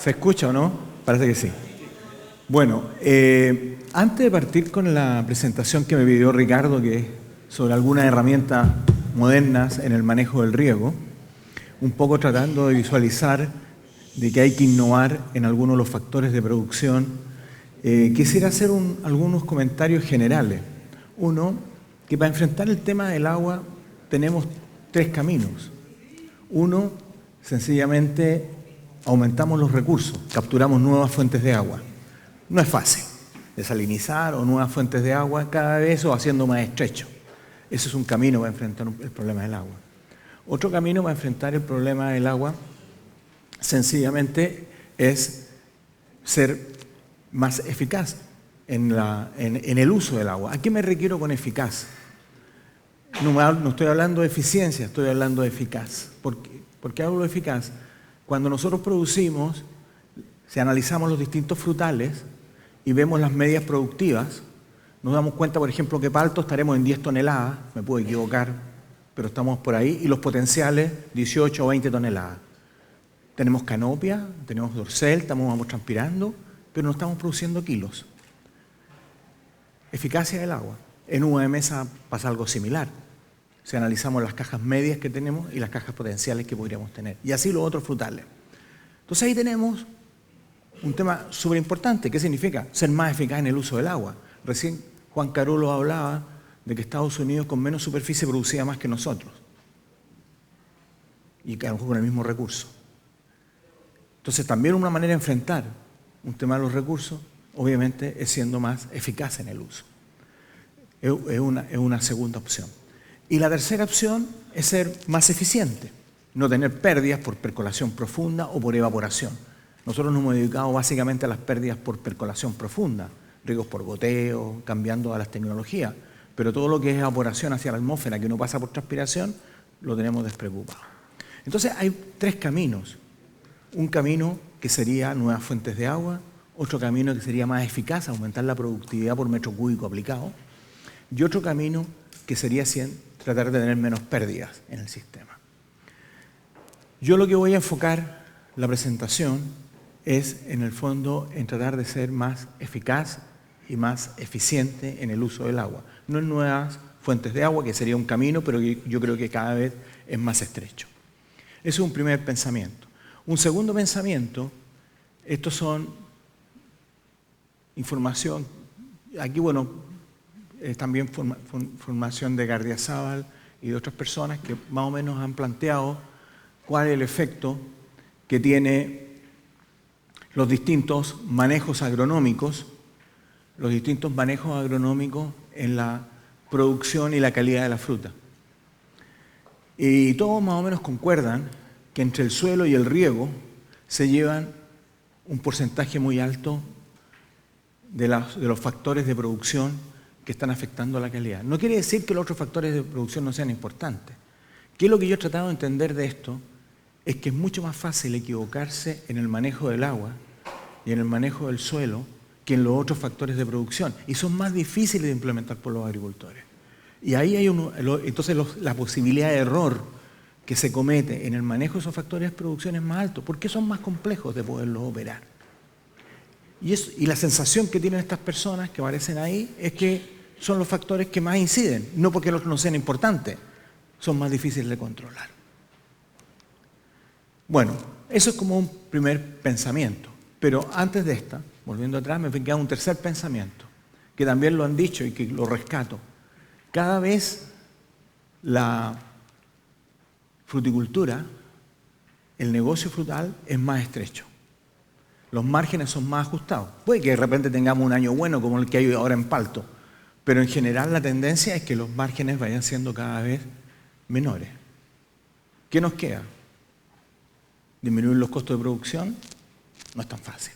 ¿Se escucha o no? Parece que sí. Bueno, antes de partir con la presentación que me pidió Ricardo, que es sobre algunas herramientas modernas en el manejo del riego, un poco tratando de visualizar de que hay que innovar en algunos de los factores de producción, quisiera hacer algunos comentarios generales. Uno, que para enfrentar el tema del agua tenemos tres caminos. Uno, sencillamente aumentamos los recursos, capturamos nuevas fuentes de agua. No es fácil desalinizar o nuevas fuentes de agua, cada vez eso va haciendo más estrecho. Ese es un camino para enfrentar el problema del agua. Otro camino para enfrentar el problema del agua, sencillamente, es ser más eficaz en el uso del agua. ¿A qué me refiero con eficaz? No estoy hablando de eficiencia, estoy hablando de eficaz. ¿Por qué hablo de eficaz? Cuando nosotros producimos, si analizamos los distintos frutales y vemos las medias productivas, nos damos cuenta, por ejemplo, que para Alto estaremos en 10 toneladas, me puedo equivocar, pero estamos por ahí, y los potenciales 18 o 20 toneladas. Tenemos canopia, tenemos dorsal, vamos transpirando, pero no estamos produciendo kilos. Eficacia del agua. En uva de mesa pasa algo similar. Si analizamos las cajas medias que tenemos y las cajas potenciales que podríamos tener. Y así los otros frutales. Entonces ahí tenemos un tema súper importante. ¿Qué significa? Ser más eficaz en el uso del agua. Recién Juan Carulo hablaba de que Estados Unidos con menos superficie producía más que nosotros. Y que a lo mejor con el mismo recurso. Entonces también una manera de enfrentar un tema de los recursos, obviamente, es siendo más eficaz en el uso. Es una segunda opción. Y la tercera opción es ser más eficiente, no tener pérdidas por percolación profunda o por evaporación. Nosotros nos hemos dedicado básicamente a las pérdidas por percolación profunda, riegos por goteo, cambiando a las tecnologías, pero todo lo que es evaporación hacia la atmósfera que no pasa por transpiración, lo tenemos despreocupado. Entonces hay tres caminos. Un camino que sería nuevas fuentes de agua, otro camino que sería más eficaz, aumentar la productividad por metro cúbico aplicado, y otro camino que sería tratar de tener menos pérdidas en el sistema. Yo lo que voy a enfocar la presentación es, en el fondo, en tratar de ser más eficaz y más eficiente en el uso del agua. No en nuevas fuentes de agua, que sería un camino, pero yo creo que cada vez es más estrecho. Ese es un primer pensamiento. Un segundo pensamiento, estos son información, aquí bueno, también formación de Gardiazabal y de otras personas que más o menos han planteado cuál es el efecto que tiene los distintos manejos agronómicos en la producción y la calidad de la fruta. Y todos más o menos concuerdan que entre el suelo y el riego se llevan un porcentaje muy alto de los factores de producción que están afectando la calidad. No quiere decir que los otros factores de producción no sean importantes. ¿Qué es lo que yo he tratado de entender de esto? Es que es mucho más fácil equivocarse en el manejo del agua y en el manejo del suelo que en los otros factores de producción. Y son más difíciles de implementar por los agricultores. Y ahí hay entonces la posibilidad de error que se comete en el manejo de esos factores de producción es más alto, porque son más complejos de poderlos operar. Y la sensación que tienen estas personas que aparecen ahí es que son los factores que más inciden, no porque los no sean importantes, son más difíciles de controlar. Bueno, eso es como un primer pensamiento, pero antes de esta, volviendo atrás, me queda un tercer pensamiento, que también lo han dicho y que lo rescato. Cada vez la fruticultura, el negocio frutal es más estrecho. Los márgenes son más ajustados. Puede que de repente tengamos un año bueno como el que hay ahora en Palto, pero en general la tendencia es que los márgenes vayan siendo cada vez menores. ¿Qué nos queda? ¿Disminuir los costos de producción? No es tan fácil.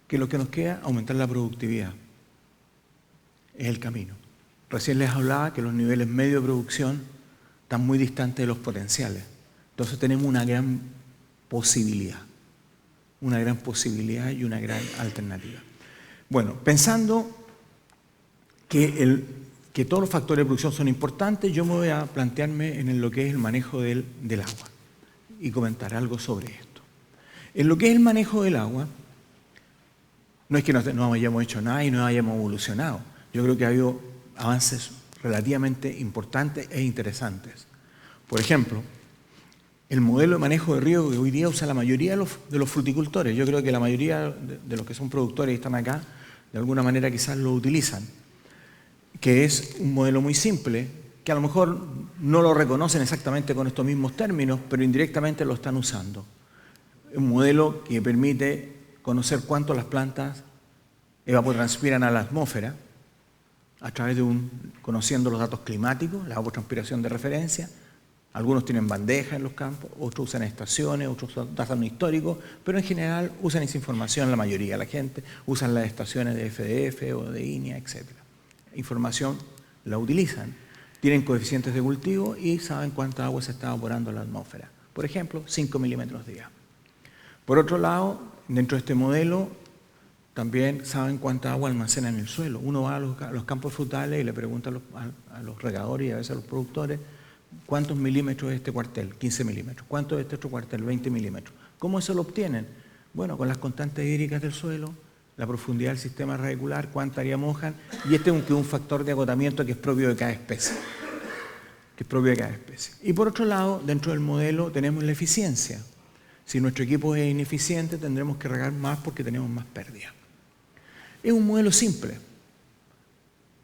¿Qué es lo que nos queda? Aumentar la productividad. Es el camino. Recién les hablaba que los niveles medios de producción están muy distantes de los potenciales. Entonces tenemos una gran posibilidad y una gran alternativa. Bueno, pensando que todos los factores de producción son importantes, yo me voy a plantearme en lo que es el manejo del agua y comentar algo sobre esto. En lo que es el manejo del agua, no es que no hayamos hecho nada y no hayamos evolucionado. Yo creo que ha habido avances relativamente importantes e interesantes. Por ejemplo, el modelo de manejo de riego que hoy día usa la mayoría de los fruticultores. Yo creo que la mayoría de los que son productores y están acá, de alguna manera quizás lo utilizan, que es un modelo muy simple, que a lo mejor no lo reconocen exactamente con estos mismos términos, pero indirectamente lo están usando. Un modelo que permite conocer cuánto las plantas evapotranspiran a la atmósfera a través de conociendo los datos climáticos, la evapotranspiración de referencia. Algunos tienen bandejas en los campos, otros usan estaciones, otros usan datos históricos, pero en general usan esa información la mayoría de la gente, usan las estaciones de FDF o de INEA, etc. Información la utilizan, tienen coeficientes de cultivo y saben cuánta agua se está evaporando en la atmósfera. Por ejemplo, 5 milímetros día. Por otro lado, dentro de este modelo, también saben cuánta agua almacenan en el suelo. Uno va a los campos frutales y le pregunta a los regadores y a veces a los productores, ¿cuántos milímetros es este cuartel? 15 milímetros. ¿Cuánto es este otro cuartel? 20 milímetros. ¿Cómo eso lo obtienen? Bueno, con las constantes hídricas del suelo, la profundidad del sistema radicular, cuánta área mojan, y este es un factor de agotamiento que es propio de cada especie. Y por otro lado, dentro del modelo tenemos la eficiencia. Si nuestro equipo es ineficiente, tendremos que regar más porque tenemos más pérdidas. Es un modelo simple,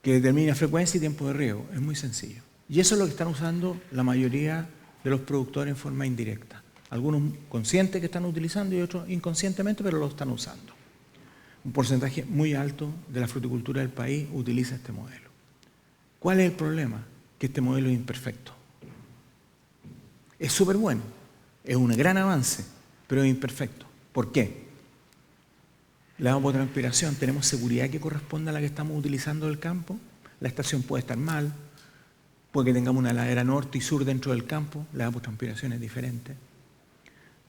que determina frecuencia y tiempo de riego. Es muy sencillo. Y eso es lo que están usando la mayoría de los productores en forma indirecta. Algunos conscientes que están utilizando y otros inconscientemente, pero lo están usando. Un porcentaje muy alto de la fruticultura del país utiliza este modelo. ¿Cuál es el problema? Que este modelo es imperfecto. Es súper bueno, es un gran avance, pero es imperfecto. ¿Por qué? La evapotranspiración, ¿tenemos seguridad que corresponde a la que estamos utilizando del campo? La estación puede estar mal, puede que tengamos una ladera norte y sur dentro del campo, la evapotranspiración es diferente.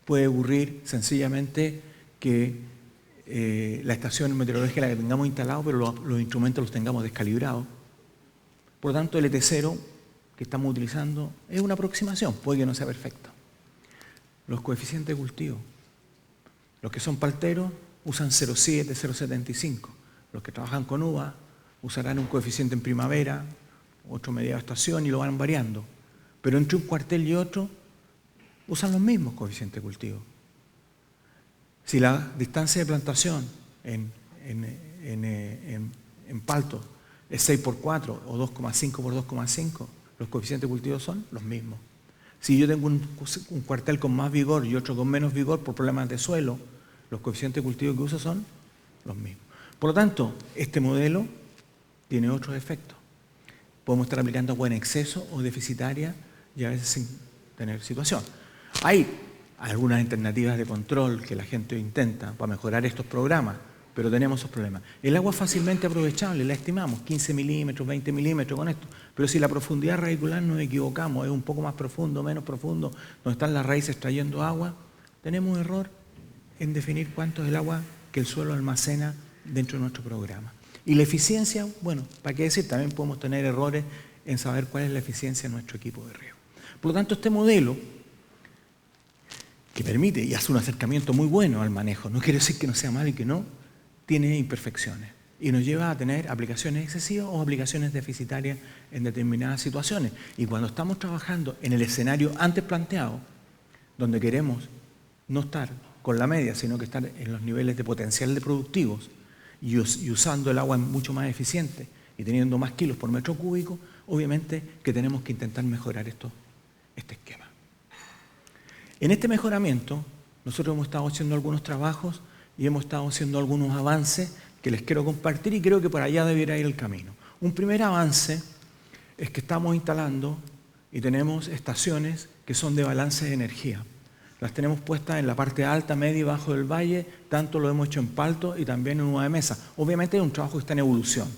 Puede ocurrir sencillamente que la estación meteorológica la que tengamos instalado, pero los instrumentos los tengamos descalibrados. Por lo tanto, el ET0 que estamos utilizando es una aproximación, puede que no sea perfecta. Los coeficientes de cultivo. Los que son palteros usan 0,7, 0,75. Los que trabajan con uva usarán un coeficiente en primavera, otro media estación y lo van variando. Pero entre un cuartel y otro usan los mismos coeficientes de cultivo. Si la distancia de plantación en palto es 6 por 4 o 2,5 por 2,5, los coeficientes de cultivo son los mismos. Si yo tengo un cuartel con más vigor y otro con menos vigor por problemas de suelo, los coeficientes de cultivo que uso son los mismos. Por lo tanto, este modelo tiene otros efectos. Podemos estar aplicando agua en exceso o deficitaria y a veces sin tener situación. Hay algunas alternativas de control que la gente intenta para mejorar estos programas, pero tenemos esos problemas. El agua es fácilmente aprovechable, la estimamos, 15 milímetros, 20 milímetros con esto, pero si la profundidad radicular nos equivocamos, es un poco más profundo, menos profundo, donde están las raíces trayendo agua, tenemos error en definir cuánto es el agua que el suelo almacena dentro de nuestro programa. Y la eficiencia, bueno, ¿para qué decir? También podemos tener errores en saber cuál es la eficiencia de nuestro equipo de riego. Por lo tanto, este modelo que permite y hace un acercamiento muy bueno al manejo, no quiere decir que no sea malo y que no, tiene imperfecciones y nos lleva a tener aplicaciones excesivas o aplicaciones deficitarias en determinadas situaciones. Y cuando estamos trabajando en el escenario antes planteado, donde queremos no estar con la media, sino que estar en los niveles de potencial de productivos y usando el agua mucho más eficiente y teniendo más kilos por metro cúbico, obviamente que tenemos que intentar mejorar este esquema. En este mejoramiento, nosotros hemos estado haciendo algunos trabajos y hemos estado haciendo algunos avances que les quiero compartir y creo que por allá debiera ir el camino. Un primer avance es que estamos instalando y tenemos estaciones que son de balance de energía. Las tenemos puestas en la parte alta, media y bajo del valle, tanto lo hemos hecho en Palto y también en Uva de Mesa. Obviamente es un trabajo que está en evolución,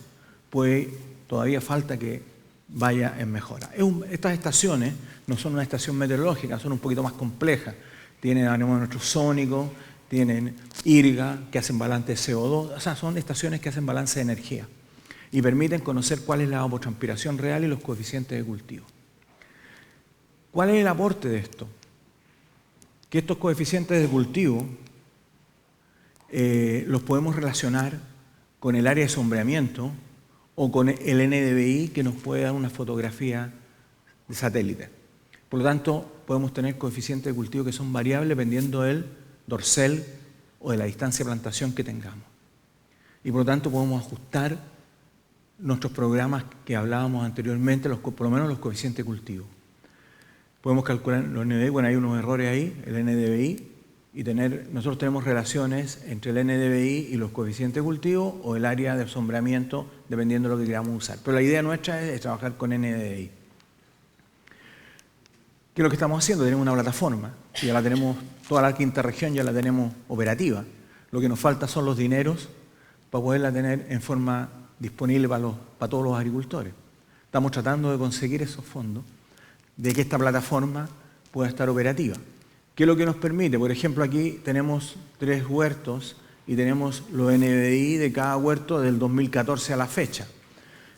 pues todavía falta que vaya en mejora. Estas estaciones no son una estación meteorológica, son un poquito más complejas. Tienen anemómetros sónicos, tienen IRGA que hacen balance de CO2, o sea, son estaciones que hacen balance de energía y permiten conocer cuál es la evapotranspiración real y los coeficientes de cultivo. ¿Cuál es el aporte de esto? Que estos coeficientes de cultivo los podemos relacionar con el área de sombreamiento o con el NDVI que nos puede dar una fotografía de satélite. Por lo tanto, podemos tener coeficientes de cultivo que son variables dependiendo del dorsal o de la distancia de plantación que tengamos. Y por lo tanto podemos ajustar nuestros programas que hablábamos anteriormente, por lo menos los coeficientes de cultivo. Podemos calcular los NDVI, bueno, hay unos errores ahí, el NDVI, y nosotros tenemos relaciones entre el NDVI y los coeficientes de cultivo o el área de sombreamiento, dependiendo de lo que queramos usar. Pero la idea nuestra es trabajar con NDVI. ¿Qué es lo que estamos haciendo? Tenemos una plataforma, ya la tenemos, toda la quinta región ya la tenemos operativa. Lo que nos falta son los dineros para poderla tener en forma disponible para todos los agricultores. Estamos tratando de conseguir esos fondos, de que esta plataforma pueda estar operativa. ¿Qué es lo que nos permite? Por ejemplo, aquí tenemos 3 huertos y tenemos los NDVI de cada huerto del 2014 a la fecha.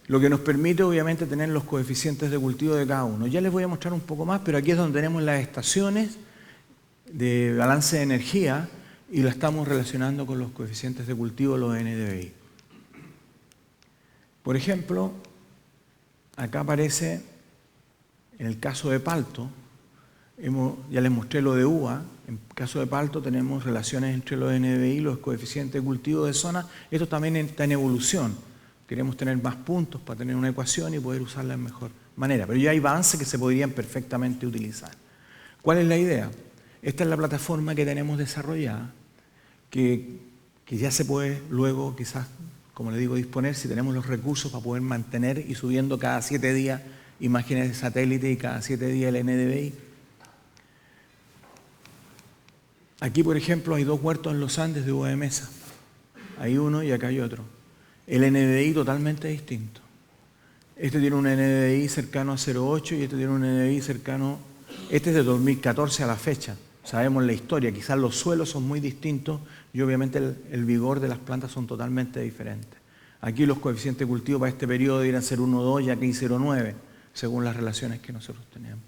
Lo que nos permite, obviamente, tener los coeficientes de cultivo de cada uno. Ya les voy a mostrar un poco más, pero aquí es donde tenemos las estaciones de balance de energía y lo estamos relacionando con los coeficientes de cultivo, los NDVI. Por ejemplo, acá aparece, en el caso de palto, ya les mostré lo de uva. En el caso de palto tenemos relaciones entre los NDVI y los coeficientes de cultivo de zona. Esto también está en evolución. Queremos tener más puntos para tener una ecuación y poder usarla de mejor manera. Pero ya hay avances que se podrían perfectamente utilizar. ¿Cuál es la idea? Esta es la plataforma que tenemos desarrollada, que ya se puede luego quizás, como le digo, disponer si tenemos los recursos para poder mantener y subiendo cada 7 días imágenes de satélite y cada 7 días el NDVI. Aquí, por ejemplo, hay 2 huertos en los Andes de uva de mesa. Hay uno y acá hay otro. El NDVI totalmente distinto. Este tiene un NDVI cercano a 0,8 y este tiene un NDVI cercano... Este es de 2014 a la fecha. Sabemos la historia. Quizás los suelos son muy distintos y obviamente el vigor de las plantas son totalmente diferentes. Aquí los coeficientes de cultivo para este periodo deberían ser 1,2 y aquí 0,9, según las relaciones que nosotros tenemos.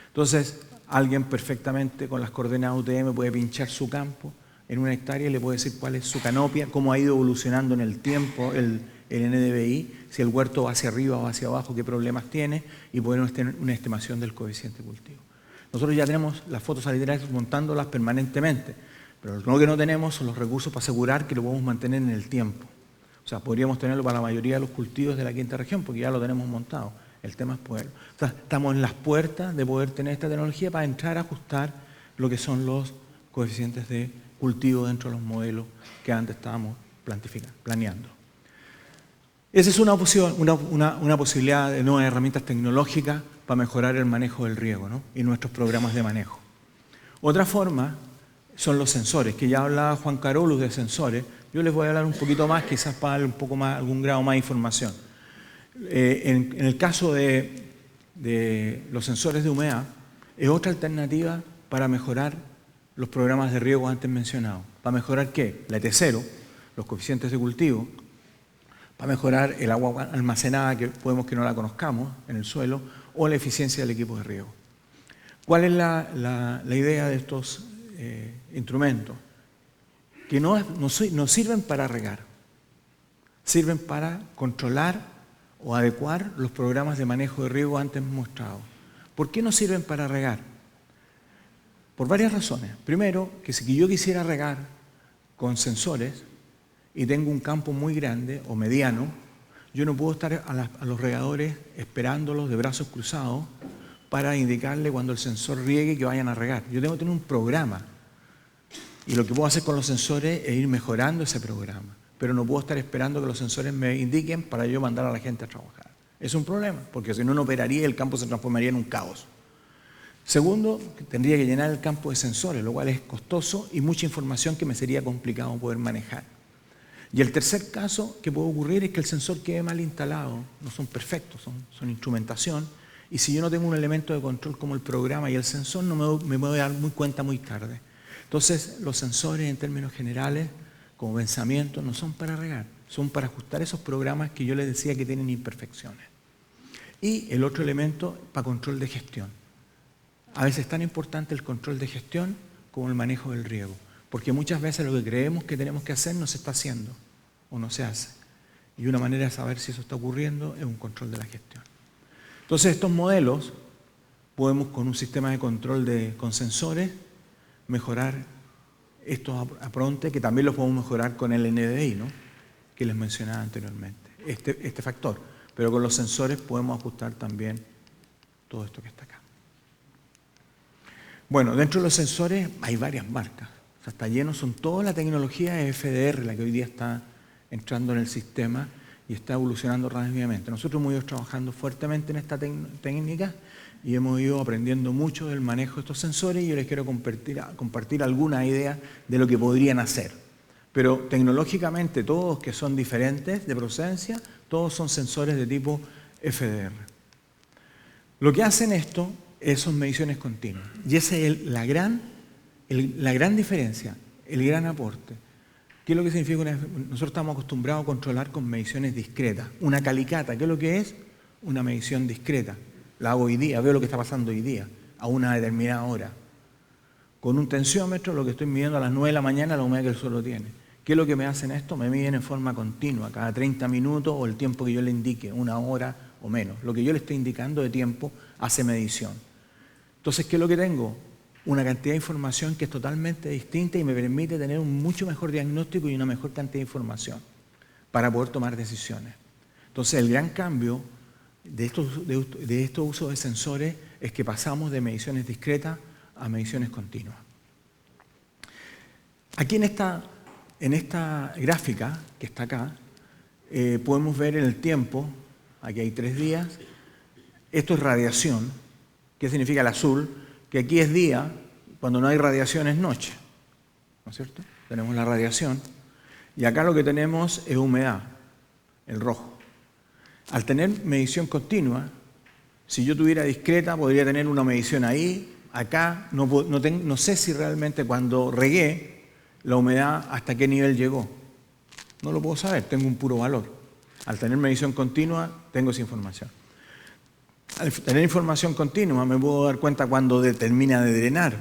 Entonces, alguien perfectamente con las coordenadas UTM puede pinchar su campo en una hectárea y le puede decir cuál es su canopia, cómo ha ido evolucionando en el tiempo el NDVI, si el huerto va hacia arriba o hacia abajo, qué problemas tiene, y poder tener una estimación del coeficiente de cultivo. Nosotros ya tenemos las fotos satelitales montándolas permanentemente, pero lo que no tenemos son los recursos para asegurar que lo podemos mantener en el tiempo. O sea, podríamos tenerlo para la mayoría de los cultivos de la quinta región, porque ya lo tenemos montado. El tema es poderlo. O sea, estamos en las puertas de poder tener esta tecnología para entrar a ajustar lo que son los coeficientes de cultivo dentro de los modelos que antes estábamos planeando. Esa es una opción, una posibilidad de nuevas herramientas tecnológicas para mejorar el manejo del riego, ¿no? Y nuestros programas de manejo. Otra forma son los sensores, que ya hablaba Juan Carolus de sensores. Yo les voy a hablar un poquito más, quizás para darle un poco más, algún grado más de información. En el caso de los sensores de humedad, es otra alternativa para mejorar los programas de riego antes mencionados. ¿Para mejorar qué? La ET0, los coeficientes de cultivo, para mejorar el agua almacenada, que podemos que no la conozcamos en el suelo, o la eficiencia del equipo de riego. ¿Cuál es la idea de estos instrumentos? Que no sirven para regar, sirven para controlar o adecuar los programas de manejo de riego antes mostrados. ¿Por qué no sirven para regar? Por varias razones. Primero, que si yo quisiera regar con sensores y tengo un campo muy grande o mediano, yo no puedo estar a los regadores esperándolos de brazos cruzados para indicarle cuando el sensor riegue que vayan a regar. Yo tengo que tener un programa y lo que puedo hacer con los sensores es ir mejorando ese programa, pero no puedo estar esperando que los sensores me indiquen para yo mandar a la gente a trabajar. Es un problema, porque si no operaría y el campo se transformaría en un caos. Segundo, tendría que llenar el campo de sensores, lo cual es costoso y mucha información que me sería complicado poder manejar. Y el tercer caso que puede ocurrir es que el sensor quede mal instalado, no son perfectos, son instrumentación, y si yo no tengo un elemento de control como el programa y el sensor, no me voy a dar cuenta muy tarde. Entonces, los sensores en términos generales, como pensamiento, no son para regar, son para ajustar esos programas que yo les decía que tienen imperfecciones. Y el otro elemento para control de gestión. A veces es tan importante el control de gestión como el manejo del riego. porque muchas veces lo que creemos que tenemos que hacer no se está haciendo o no se hace. Y una manera de saber si eso está ocurriendo es un control de la gestión. Entonces estos modelos podemos con un sistema de control con sensores mejorar estos aprontes, que también los podemos mejorar con el NDI, ¿no?, que les mencionaba anteriormente, este factor. Pero con los sensores podemos ajustar también todo esto que está acá. Bueno, dentro de los sensores hay varias marcas. O sea, está lleno, son toda la tecnología FDR la que hoy día está entrando en el sistema y está evolucionando rápidamente. Nosotros hemos ido trabajando fuertemente en esta técnica y hemos ido aprendiendo mucho del manejo de estos sensores y yo les quiero compartir alguna idea de lo que podrían hacer. Pero tecnológicamente todos que son diferentes de procedencia, todos son sensores de tipo FDR. Lo que hacen esto son mediciones continuas. Y esa es la gran diferencia, el gran aporte. ¿Qué es lo que significa? Nosotros estamos acostumbrados a controlar con mediciones discretas. Una calicata, ¿qué es lo que es? Una medición discreta. La hago hoy día, veo lo que está pasando hoy día, a una determinada hora. Con un tensiómetro, lo que estoy midiendo a las 9 de la mañana, la humedad que el suelo tiene. ¿Qué es lo que me hacen esto? Me miden en forma continua, cada 30 minutos o el tiempo que yo le indique, una hora o menos. Lo que yo le estoy indicando de tiempo hace medición. Entonces, ¿qué es lo que tengo? Una cantidad de información que es totalmente distinta y me permite tener un mucho mejor diagnóstico y una mejor cantidad de información para poder tomar decisiones. Entonces, el gran cambio de estos usos de sensores es que pasamos de mediciones discretas a mediciones continuas. Aquí en esta gráfica que está acá, podemos ver en el tiempo, aquí hay 3 días, esto es radiación. ¿Qué significa el azul? Que aquí es día, cuando no hay radiación es noche, ¿no es cierto? Tenemos la radiación, y acá lo que tenemos es humedad, el rojo. Al tener medición continua, si yo tuviera discreta, podría tener una medición ahí, acá, no sé si realmente cuando regué, la humedad hasta qué nivel llegó. No lo puedo saber, tengo un puro valor. Al tener medición continua, tengo esa información. Al tener información continua, me puedo dar cuenta cuando termina de drenar.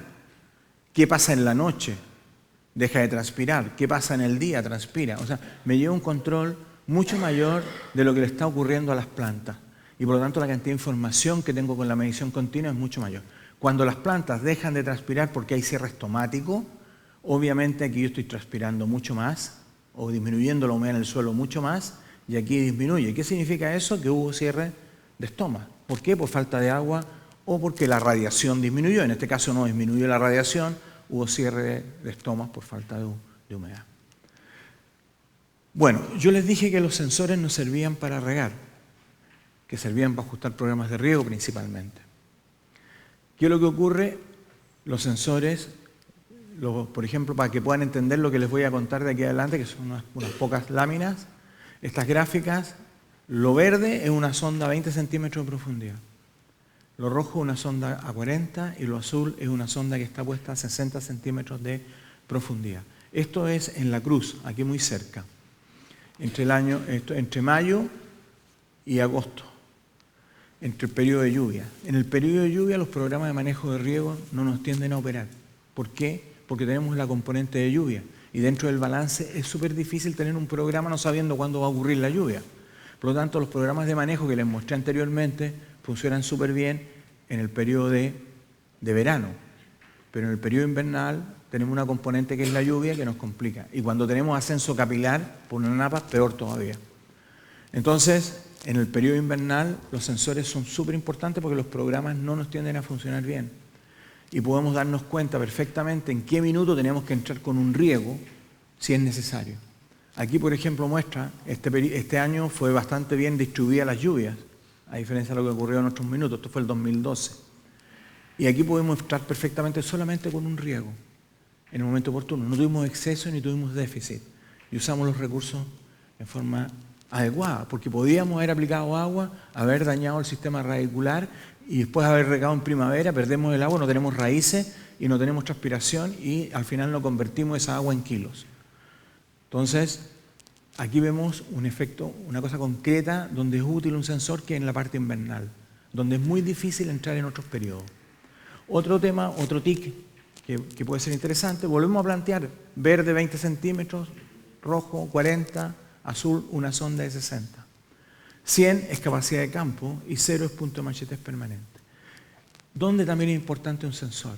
¿Qué pasa en la noche? Deja de transpirar. ¿Qué pasa en el día? Transpira. O sea, me lleva un control mucho mayor de lo que le está ocurriendo a las plantas. Y por lo tanto, la cantidad de información que tengo con la medición continua es mucho mayor. Cuando las plantas dejan de transpirar porque hay cierre estomático, obviamente aquí yo estoy transpirando mucho más o disminuyendo la humedad en el suelo mucho más y aquí disminuye. ¿Qué significa eso? Que hubo cierre de estomas. ¿Por qué? Por falta de agua o porque la radiación disminuyó. En este caso no disminuyó la radiación, hubo cierre de estomas por falta de humedad. Bueno, yo les dije que los sensores no servían para regar, que servían para ajustar programas de riego principalmente. ¿Qué es lo que ocurre? Los sensores, por ejemplo, para que puedan entender lo que les voy a contar de aquí adelante, que son unas pocas láminas, estas gráficas. Lo verde es una sonda a 20 centímetros de profundidad. Lo rojo es una sonda a 40 y lo azul es una sonda que está puesta a 60 centímetros de profundidad. Esto es en La Cruz, aquí muy cerca, entre mayo y agosto, entre el periodo de lluvia. En el periodo de lluvia los programas de manejo de riego no nos tienden a operar. ¿Por qué? Porque tenemos la componente de lluvia y dentro del balance es súper difícil tener un programa no sabiendo cuándo va a ocurrir la lluvia. Por lo tanto, los programas de manejo que les mostré anteriormente funcionan súper bien en el periodo de verano. Pero en el periodo invernal tenemos una componente que es la lluvia que nos complica. Y cuando tenemos ascenso capilar por una napa, peor todavía. Entonces, en el periodo invernal los sensores son súper importantes porque los programas no nos tienden a funcionar bien. Y podemos darnos cuenta perfectamente en qué minuto tenemos que entrar con un riego si es necesario. Aquí, por ejemplo, muestra, este año fue bastante bien distribuida las lluvias, a diferencia de lo que ocurrió en otros minutos, esto fue el 2012. Y aquí podemos entrar perfectamente solamente con un riego, en el momento oportuno. No tuvimos exceso ni tuvimos déficit. Y usamos los recursos en forma adecuada, porque podíamos haber aplicado agua, haber dañado el sistema radicular y después haber regado en primavera, perdemos el agua, no tenemos raíces y no tenemos transpiración y al final no convertimos esa agua en kilos. Entonces, aquí vemos un efecto, una cosa concreta donde es útil un sensor que es en la parte invernal, donde es muy difícil entrar en otros periodos. Otro tema, otro TIC que puede ser interesante. Volvemos a plantear verde 20 centímetros, rojo 40, azul una sonda de 60. 100 es capacidad de campo y 0 es punto de machetez permanente. ¿Dónde también es importante un sensor?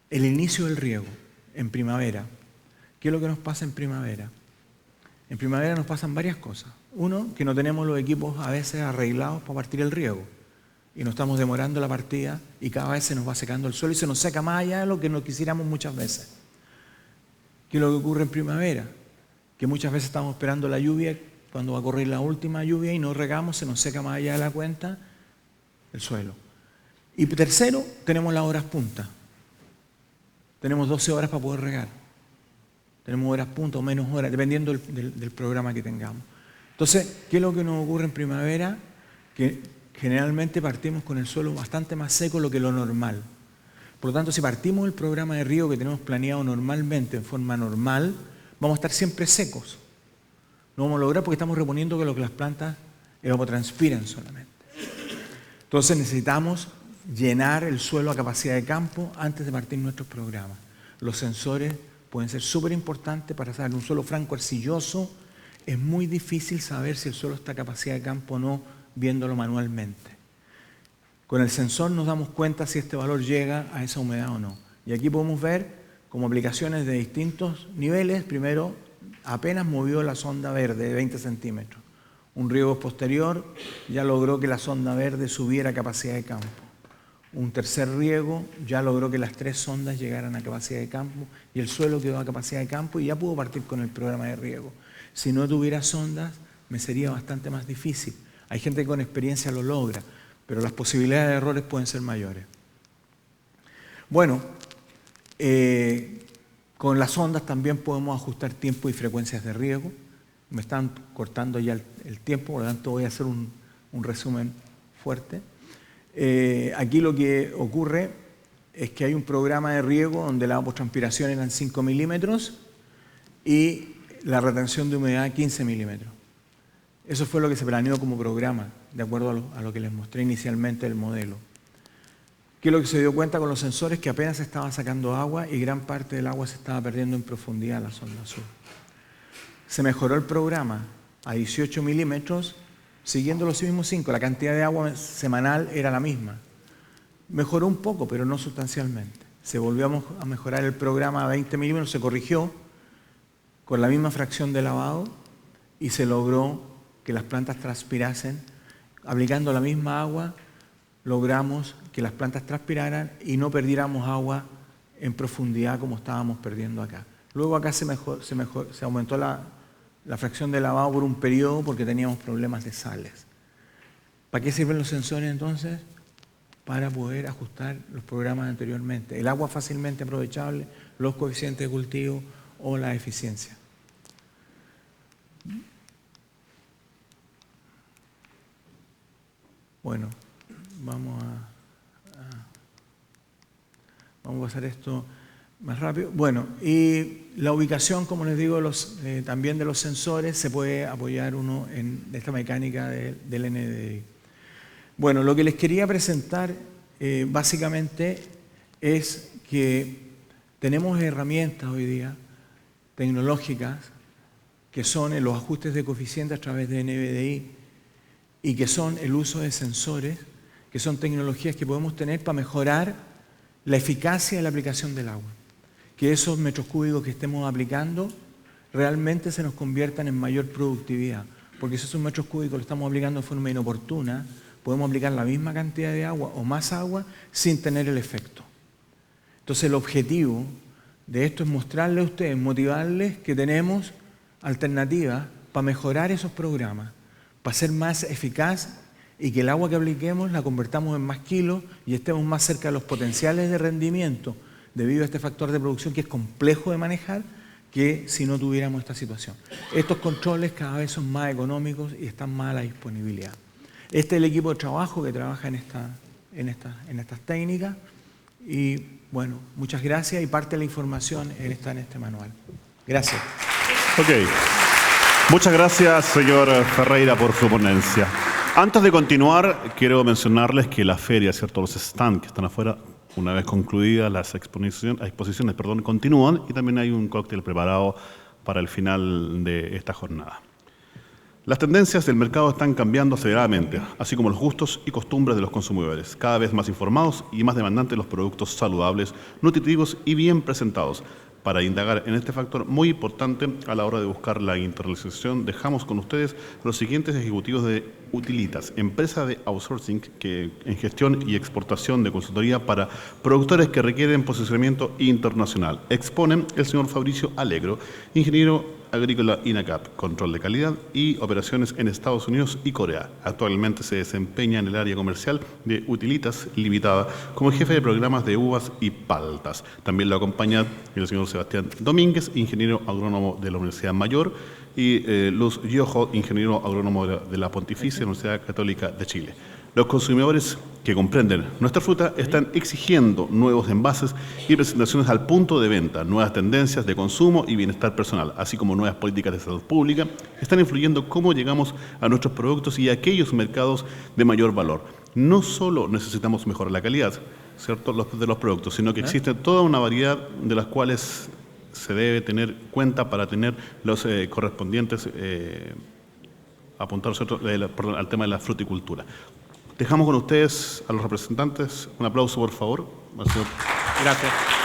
El inicio del riego en primavera. ¿Qué es lo que nos pasa en primavera? En primavera nos pasan varias cosas. Uno, que no tenemos los equipos a veces arreglados para partir el riego. Y nos estamos demorando la partida y cada vez se nos va secando el suelo y se nos seca más allá de lo que nos quisiéramos muchas veces. ¿Qué es lo que ocurre en primavera? Que muchas veces estamos esperando la lluvia, cuando va a correr la última lluvia y no regamos, se nos seca más allá de la cuenta el suelo. Y tercero, tenemos las horas punta. Tenemos 12 horas para poder regar. Tenemos horas punta o menos horas, dependiendo del programa que tengamos. Entonces, ¿qué es lo que nos ocurre en primavera? Que generalmente partimos con el suelo bastante más seco de lo que lo normal. Por lo tanto, si partimos el programa de riego que tenemos planeado normalmente, en forma normal, vamos a estar siempre secos. No vamos a lograr porque estamos reponiendo que lo que las plantas evapotranspiran solamente. Entonces necesitamos llenar el suelo a capacidad de campo antes de partir nuestros programas. Los sensores pueden ser súper importantes para saber un suelo franco arcilloso. Es muy difícil saber si el suelo está a capacidad de campo o no viéndolo manualmente. Con el sensor nos damos cuenta si este valor llega a esa humedad o no. Y aquí podemos ver como aplicaciones de distintos niveles. Primero, apenas movió la sonda verde de 20 centímetros. Un riego posterior ya logró que la sonda verde subiera a capacidad de campo. Un tercer riego ya logró que las 3 sondas llegaran a capacidad de campo y el suelo quedó a capacidad de campo y ya pudo partir con el programa de riego. Si no tuviera sondas, me sería bastante más difícil. Hay gente que con experiencia lo logra, pero las posibilidades de errores pueden ser mayores. Bueno, con las sondas también podemos ajustar tiempo y frecuencias de riego. Me están cortando ya el tiempo, por lo tanto voy a hacer un resumen fuerte. Aquí lo que ocurre es que hay un programa de riego donde la evapotranspiración eran 5 milímetros y la retención de humedad 15 milímetros. Eso fue lo que se planeó como programa, de acuerdo a lo que les mostré inicialmente del modelo. ¿Qué es lo que se dio cuenta con los sensores? Que apenas se estaba sacando agua y gran parte del agua se estaba perdiendo en profundidad en la sonda azul. Se mejoró el programa a 18 milímetros, siguiendo los mismos 5. La cantidad de agua semanal era la misma. Mejoró un poco, pero no sustancialmente. Se volvió a mejorar el programa a 20 milímetros, se corrigió con la misma fracción de lavado y se logró que las plantas transpirasen. Aplicando la misma agua, logramos que las plantas transpiraran y no perdiéramos agua en profundidad como estábamos perdiendo acá. Luego acá se aumentó la fracción de lavado por un periodo porque teníamos problemas de sales. ¿Para qué sirven los sensores entonces? Para poder ajustar los programas anteriormente. El agua fácilmente aprovechable, los coeficientes de cultivo o la eficiencia. Bueno, vamos a pasar esto más rápido. Bueno, y la ubicación, como les digo, también de los sensores, se puede apoyar uno en esta mecánica del NDVI. Bueno, lo que les quería presentar básicamente es que tenemos herramientas hoy día tecnológicas que son los ajustes de coeficiente a través de NVDI y que son el uso de sensores, que son tecnologías que podemos tener para mejorar la eficacia de la aplicación del agua. Que esos metros cúbicos que estemos aplicando realmente se nos conviertan en mayor productividad. Porque si esos metros cúbicos los estamos aplicando de forma inoportuna, podemos aplicar la misma cantidad de agua o más agua sin tener el efecto. Entonces el objetivo de esto es mostrarles a ustedes, motivarles que tenemos alternativas para mejorar esos programas, para ser más eficaz y que el agua que apliquemos la convertamos en más kilos y estemos más cerca de los potenciales de rendimiento debido a este factor de producción que es complejo de manejar que si no tuviéramos esta situación. Estos controles cada vez son más económicos y están más a la disponibilidad. Este es el equipo de trabajo que trabaja en estas técnicas y bueno, muchas gracias y parte de la información está en este manual. Gracias. Ok. Muchas gracias, señor Ferreira, por su ponencia. Antes de continuar, quiero mencionarles que la feria, ¿cierto? Los stands que están afuera, Una vez concluidas las exposiciones, continúan y también hay un cóctel preparado para el final de esta jornada. Las tendencias del mercado están cambiando aceleradamente, así como los gustos y costumbres de los consumidores, cada vez más informados y más demandantes de los productos saludables, nutritivos y bien presentados. Para indagar en este factor muy importante a la hora de buscar la internalización, dejamos con ustedes los siguientes ejecutivos de Utilitas, empresa de outsourcing que en gestión y exportación de consultoría para productores que requieren posicionamiento internacional. Exponen el señor Fabricio Alegro, ingeniero agrícola INACAP, control de calidad y operaciones en Estados Unidos y Corea. Actualmente se desempeña en el área comercial de Utilitas Limitada como jefe de programas de uvas y paltas. También lo acompaña el señor Sebastián Domínguez, ingeniero agrónomo de la Universidad Mayor, y Luz Giojo, ingeniero agrónomo de la Pontificia Universidad Católica de Chile. Los consumidores que comprenden nuestra fruta están exigiendo nuevos envases y presentaciones al punto de venta, nuevas tendencias de consumo y bienestar personal, así como nuevas políticas de salud pública, están influyendo cómo llegamos a nuestros productos y a aquellos mercados de mayor valor. No solo necesitamos mejorar la calidad, ¿cierto?, de los productos, sino que existe toda una variedad de las cuales se debe tener cuenta para tener los correspondientes apuntar al tema de la fruticultura. Dejamos con ustedes a los representantes. Un aplauso, por favor. Gracias.